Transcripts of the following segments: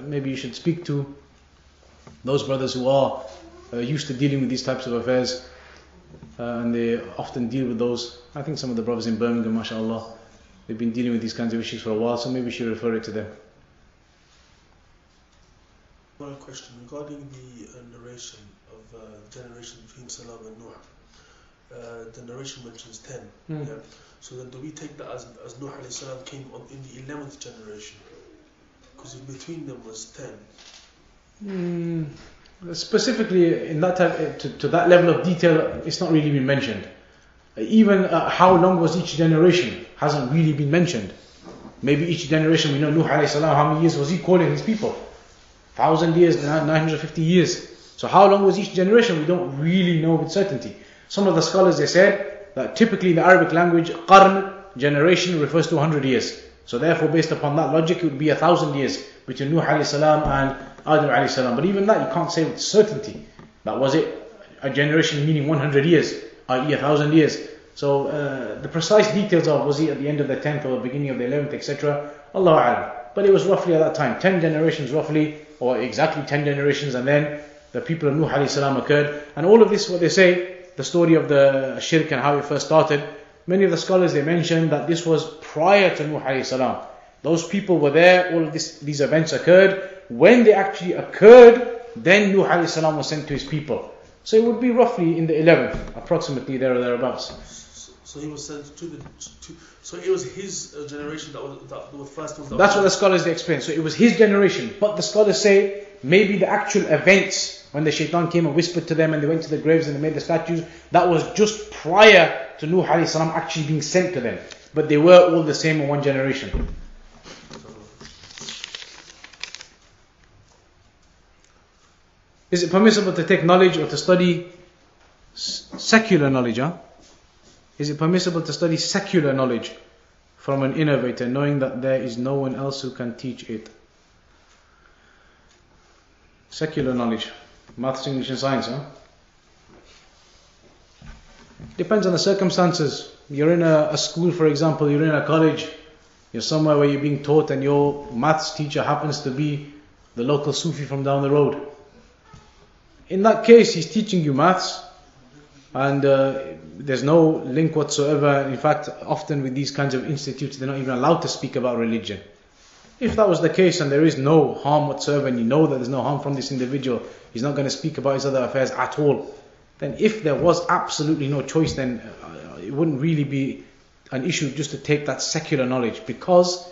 maybe you should speak to those brothers who are used to dealing with these types of affairs, and they often deal with those. I think some of the brothers in Birmingham, mashallah, they've been dealing with these kinds of issues for a while, so maybe you should refer it to them. One question regarding the narration of generation between Salam and Nuh. The narration mentions 10. Yeah? So then do we take that as Nuh alayhi salam came on in the 11th generation? Because in between them was 10. Specifically in that type, to that level of detail, it's not really been mentioned. Even how long was each generation hasn't really been mentioned. Maybe each generation, we know Nuh alayhi salam, how many years was he calling his people? 1,000 years, 950 years. So how long was each generation? We don't really know with certainty. Some of the scholars, they said that typically in the Arabic language, qarn, generation, refers to 100 years. So therefore, based upon that logic, it would be 1,000 years between Nuh alayhi salam and Adam alayhi salam. But even that, you can't say with certainty. That was it, a generation meaning 100 years, i.e. 1,000 years. So the precise details of, was he at the end of the 10th or the beginning of the 11th, etc. Allahu a'lam. But it was roughly at that time, 10 generations roughly, or exactly 10 generations, and then the people of Nuh alayhi salam occurred. And all of this, what they say, the story of the shirk and how it first started, many of the scholars, they mention that this was prior to Nuh alayhi salam. Those people were there, all of these events occurred. When they actually occurred, then Nuh alayhi salam was sent to his people. So it would be roughly in the 11th, approximately there or thereabouts. So he was sent to so it was his generation that was first. That's what the scholars, they explain. So it was his generation. But the scholars say, maybe the actual events, when the shaitan came and whispered to them and they went to the graves and they made the statues, that was just prior to Nuh alayhi salam actually being sent to them. But they were all the same in one generation. Is it permissible to take knowledge or to study secular knowledge? Is it permissible to study secular knowledge from an innovator, knowing that there is no one else who can teach it? Secular knowledge, maths, English and science, Depends on the circumstances. You're in a school, for example, you're in a college, you're somewhere where you're being taught and your maths teacher happens to be the local Sufi from down the road. In that case, he's teaching you maths, and there's no link whatsoever. In fact, often with these kinds of institutes, they're not even allowed to speak about religion. If that was the case and there is no harm whatsoever, and you know that there's no harm from this individual, he's not going to speak about his other affairs at all, then if there was absolutely no choice, then it wouldn't really be an issue just to take that secular knowledge. Because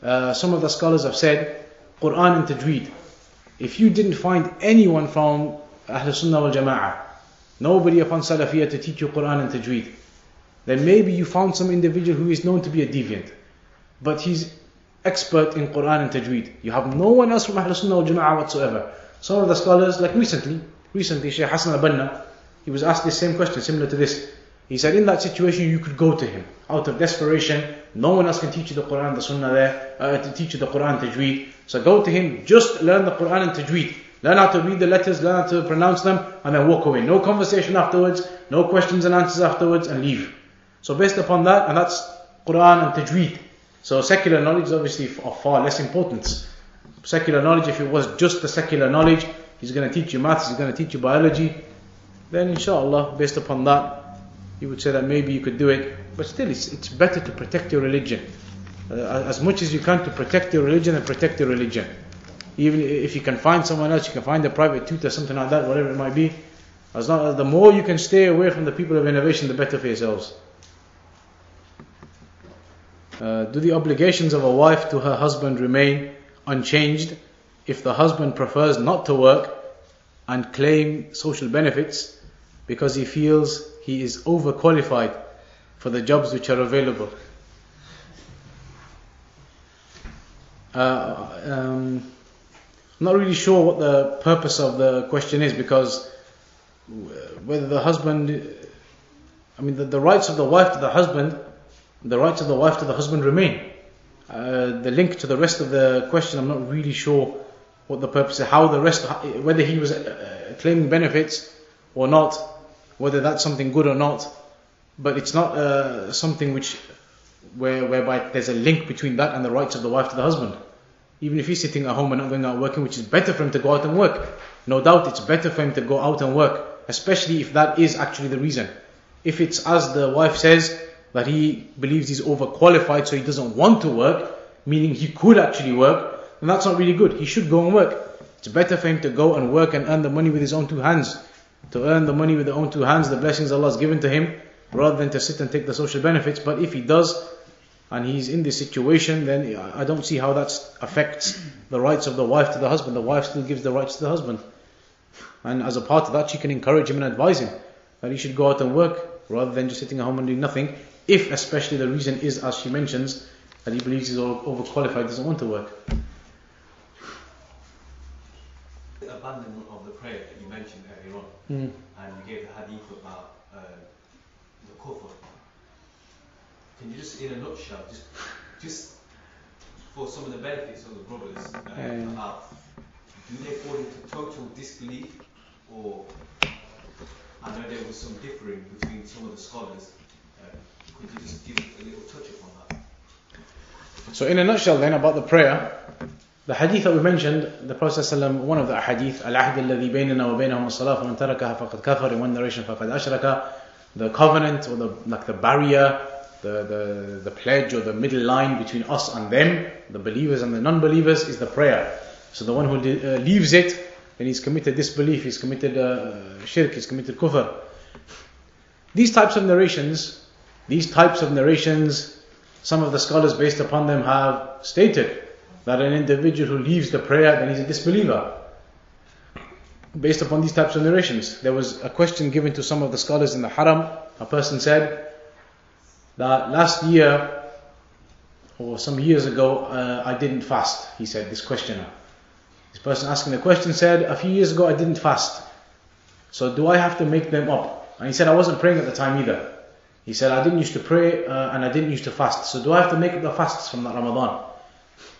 some of the scholars have said, Quran and Tajweed, if you didn't find anyone from Ahl Sunnah wal Jama'ah, nobody upon Salafiyah to teach you Quran and Tajweed, then maybe you found some individual who is known to be a deviant, but he's expert in Quran and Tajweed. You have no one else from Ahl Sunnah wal Jama'ah whatsoever. Some of the scholars, like recently Shaykh Hassan al-Banna, he was asked the same question, similar to this. He said, in that situation, you could go to him out of desperation. No one else can teach you the Quran, the Sunnah there, to teach you the Quran, Tajweed. So go to him, just learn the Quran and Tajweed. Learn how to read the letters, learn how to pronounce them, and then walk away. No conversation afterwards, no questions and answers afterwards, and leave. So based upon that, and that's Quran and Tajweed. So secular knowledge is obviously of far less importance. Secular knowledge, if it was just the secular knowledge, he's going to teach you maths, he's going to teach you biology, then inshallah, based upon that, you would say that maybe you could do it. But still, it's better to protect your religion. As much as you can to protect your religion and protect your religion. Even if you can find someone else, you can find a private tutor, something like that, whatever it might be. As long as the more you can stay away from the people of innovation, the better for yourselves. Do the obligations of a wife to her husband remain unchanged if the husband prefers not to work and claim social benefits because he feels he is overqualified for the jobs which are available? I'm not really sure what the purpose of the question is, because whether the husband, the rights of the wife to the husband, the rights of the wife to the husband remain. The link to the rest of the question, I'm not really sure what the purpose is, how the rest, whether he was claiming benefits or not, whether that's something good or not. But it's not something whereby there's a link between that and the rights of the wife to the husband. Even if he's sitting at home and not going out working, which is better for him to go out and work. No doubt it's better for him to go out and work, especially if that is actually the reason. If it's as the wife says, that he believes he's overqualified so he doesn't want to work, meaning he could actually work, then that's not really good. He should go and work. It's better for him to go and work and earn the money with his own two hands. To earn the money with his own two hands, the blessings Allah has given to him, rather than to sit and take the social benefits. But if he does, and he's in this situation, then I don't see how that affects the rights of the wife to the husband. The wife still gives the rights to the husband. And as a part of that, she can encourage him and advise him that he should go out and work, rather than just sitting at home and doing nothing. If especially the reason is, as she mentions, that he believes he's overqualified, doesn't want to work. The abandonment of the prayer that you mentioned earlier on, and you gave the hadith about the kufr. Can you just, in a nutshell, just for some of the benefits of the brothers, about, do they fall into total disbelief, or I know there was some differing between some of the scholars. Could you just give a little touch upon that? So in a nutshell then, about the prayer, the hadith that we mentioned, the Prophet ﷺ, one of the hadith, al-ahd alladhi baynana wa baynahum as-salah faman tarakaha faqad kafar, in one narration faqad ashraka, the covenant, or the barrier, the pledge, or the middle line between us and them, the believers and the non-believers, is the prayer. So the one who leaves it, then he's committed disbelief, he's committed shirk, he's committed kufr. These types of narrations, some of the scholars based upon them have stated that an individual who leaves the prayer, then he's a disbeliever. Based upon these types of narrations, there was a question given to some of the scholars in the haram. A person said that last year, or some years ago, I didn't fast. He said, this questioner. This person asking the question said, a few years ago I didn't fast. So do I have to make them up? And he said, I wasn't praying at the time either. He said, I didn't used to pray and I didn't used to fast. So do I have to make up the fasts from that Ramadan?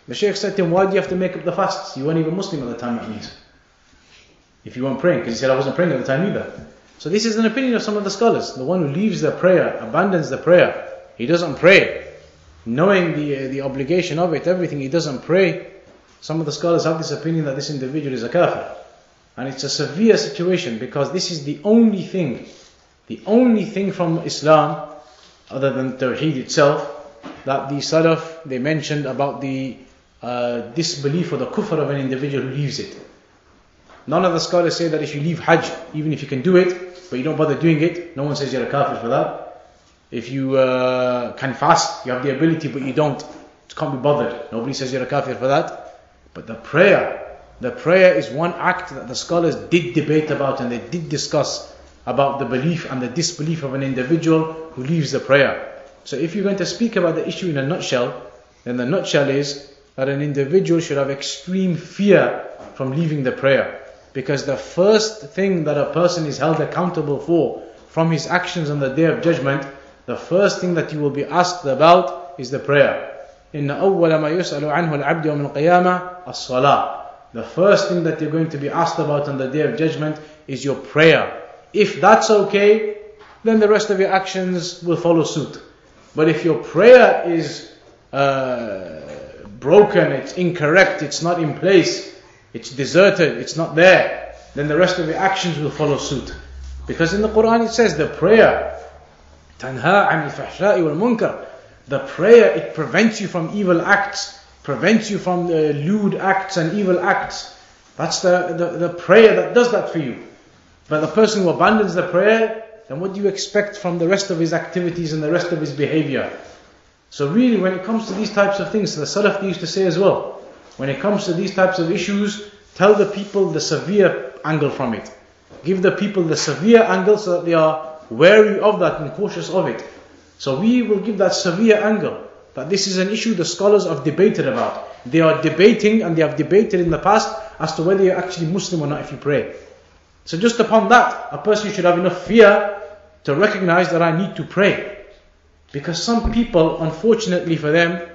The Shaykh said to him, why do you have to make up the fasts? You weren't even Muslim at the time, that means. If you weren't praying, because he said, I wasn't praying at the time either. So this is an opinion of some of the scholars. The one who leaves the prayer, abandons the prayer, he doesn't pray, knowing the obligation of it, everything, he doesn't pray. Some of the scholars have this opinion that this individual is a kafir. And it's a severe situation, because this is the only thing from Islam, other than Tawheed itself, that the Salaf, they mentioned about the disbelief or the kufr of an individual who leaves it. None of the scholars say that if you leave Hajj, even if you can do it, but you don't bother doing it, no one says you're a kafir for that. If you can fast, you have the ability, but you don't, can't be bothered, nobody says you're a kafir for that. But the prayer is one act that the scholars did debate about, and they did discuss about the belief and the disbelief of an individual who leaves the prayer. So if you're going to speak about the issue in a nutshell, then the nutshell is that an individual should have extreme fear from leaving the prayer. Because the first thing that a person is held accountable for from his actions on the Day of Judgment, the first thing that you will be asked about is the prayer. إِنَّ أَوَّلَ مَا يُسْأَلُ عَنْهُ الْعَبْدُ يَوْمَ الْقِيَامَةِ الصَّلَاةِ. The first thing that you're going to be asked about on the Day of Judgment is your prayer. If that's okay, then the rest of your actions will follow suit. But if your prayer is broken, it's incorrect, it's not in place, it's deserted, it's not there, then the rest of your actions will follow suit. Because in the Quran it says the prayer, تَنْهَا عَنِ الْفَحْشَاءِ وَالْمُنْكَرِ. The prayer, it prevents you from evil acts, prevents you from lewd acts and evil acts. That's the prayer that does that for you. But the person who abandons the prayer, then what do you expect from the rest of his activities and the rest of his behavior? So really, when it comes to these types of things, the Salaf used to say as well, when it comes to these types of issues, tell the people the severe angle from it. Give the people the severe angle so that they are wary of that and cautious of it. So we will give that severe angle, that this is an issue the scholars have debated about. They are debating, and they have debated in the past as to whether you're actually Muslim or not if you pray. So just upon that, a person should have enough fear to recognize that I need to pray. Because some people, unfortunately for them,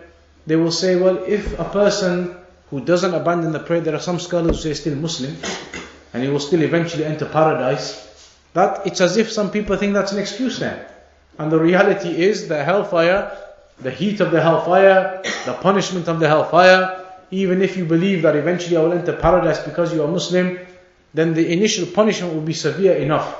they will say, well, if a person who doesn't abandon the prayer, there are some scholars who say still Muslim, and he will still eventually enter paradise, that it's as if some people think that's an excuse then. And the reality is the hellfire, the heat of the hellfire, the punishment of the hellfire, even if you believe that eventually I will enter paradise because you are Muslim, then the initial punishment will be severe enough.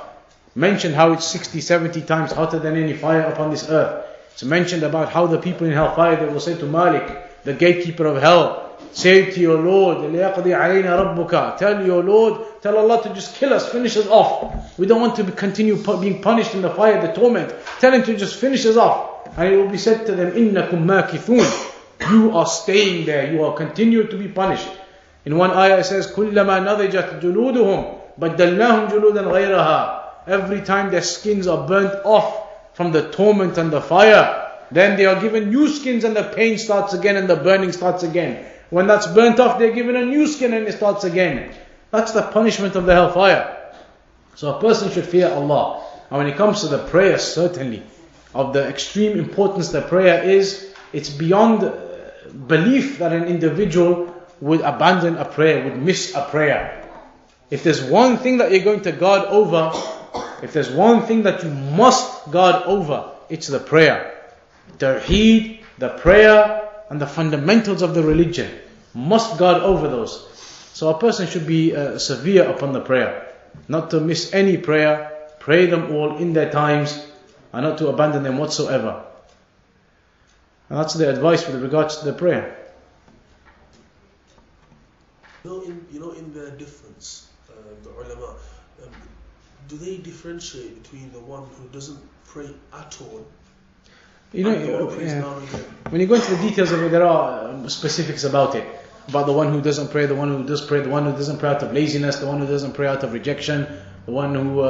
Mentioned how it's 60, 70 times hotter than any fire upon this earth. It's mentioned about how the people in hellfire, they will say to Malik, the gatekeeper of hell, say to your Lord, لِيَقْضِي عَلَيْنَا رَبُّكَ, tell your Lord, tell Allah to just kill us, finish us off. We don't want to continue being punished in the fire, the torment. Tell Him to just finish us off. And it will be said to them, إِنَّكُمْ مَاكِثُونَ, you are staying there, you are continued to be punished. In one ayah it says, كُلَّمَا نَضِجَتْ جُلُودُهُمْ بَدَّلْنَاهُمْ جُلُودًا غَيْرَهَا. Every time their skins are burnt off from the torment and the fire, then they are given new skins and the pain starts again and the burning starts again. When that's burnt off, they're given a new skin and it starts again. That's the punishment of the hellfire. So a person should fear Allah. And when it comes to the prayer, certainly, of the extreme importance the prayer is, it's beyond belief that an individual would abandon a prayer, would miss a prayer. If there's one thing that you're going to guard over, if there's one thing that you must guard over, it's the prayer. Tawheed, the prayer, and the fundamentals of the religion. Must guard over those. So a person should be severe upon the prayer. Not to miss any prayer, pray them all in their times, and not to abandon them whatsoever. And that's the advice with regards to the prayer. In the difference, the ulama, do they differentiate between the one who doesn't pray at all? When you go into the details of it, there are specifics about it. About the one who doesn't pray, the one who does pray, the one who doesn't pray out of laziness, the one who doesn't pray out of rejection, the one who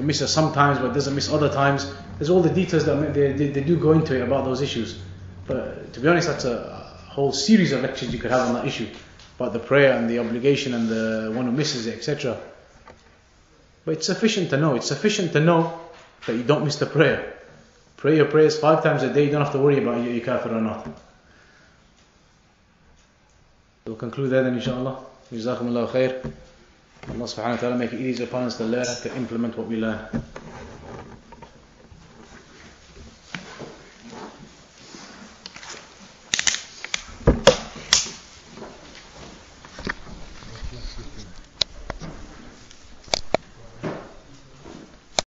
misses sometimes but doesn't miss other times. There's all the details that they do go into it about those issues. But to be honest, that's a whole series of lectures you could have on that issue. About the prayer and the obligation and the one who misses it, etc. But it's sufficient to know. It's sufficient to know that you don't miss the prayer. Pray your prayers 5 times a day. You don't have to worry about you kafir or not. We'll conclude there then, inshallah. Jazakumullahu khair. Allah subhanahu wa ta'ala make it easy upon us to learn, to implement what we learn.